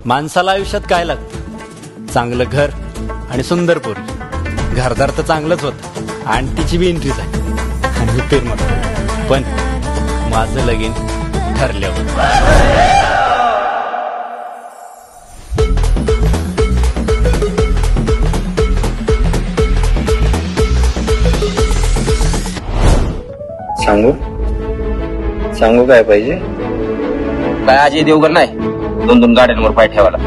माणसाला आयुष्यात काय लागतं? चांगलं घर आणि सुंदर पोरी. घरदार तर चांगलंच होतं आणि तिची बी एंट्रीच आहे आणि पेर म्हणतो. पण माझं लगीन ठरल्यावर. सांगू काय पाहिजे? काय अजय देवगण नाही 2-2 गाड्यांवर पाय ठेवायला.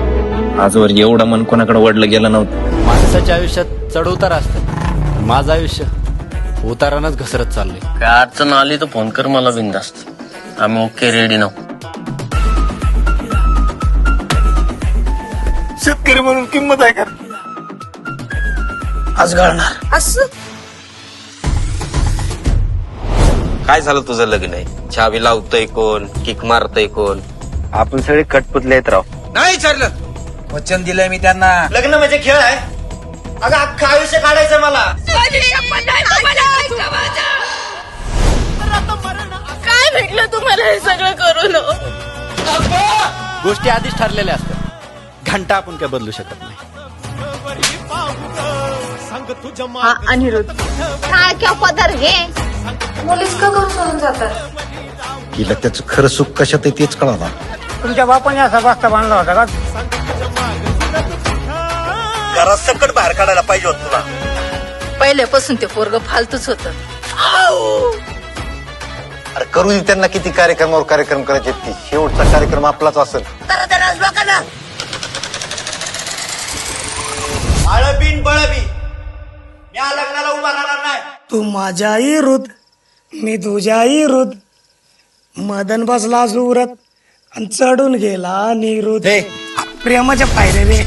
आजवर एवढं मन कोणाकडे वडलं गेलं नव्हतं. माणसाच्या आयुष्यात चढ उतार असतात. माझं आयुष्य उतारानच घसरत चाललंय. काय अडचण आली तर फोन कर मला बिनधास्त. आम्ही ओके रेडी नाव. शेतकरी म्हणून किंमत आहे का? आज घालणार असं काय झालं तुझं लग्न आहे? चावी लावतय कोण? किक मारतय कोण? आपण सगळे कटपुतले आहेत राव. नाही विचारलं. वचन दिलंय मी त्यांना. लग्न म्हणजे खेळ आहे? अगं अख्खं आयुष्य काढायचं मला. काय भेटलं तुम्हाला हे सगळं करून? गोष्टी आधीच ठरलेल्या असतात. घंटा आपण काय बदलू शकत नाही. हा अनिरुद्ध काय क्या पदर घे. मुलीच का करून सोडून जातात? तिला त्याचं खरं सुख कशात आहे तेच कळाला. तुमच्या बापाने असा वास्ता बांधला होता का? घरात सकट बाहेर काढायला पाहिजे होत तुला. पहिल्यापासून ते पोरग फालतूच होत. अरे करू दे त्यांना किती कार्यक्रमावर कार्यक्रम करायचे. ती शेवटचा कार्यक्रम आपलाच असेल. आळबीन बळबी या लग्नाला उभा राहणार नाही. तू माझ्याही हृद मी तुझ्याही हृद. मदन बसला सुरत आणि चढून गेला निरुद्ध. प्रेमाच्या पायरे रे.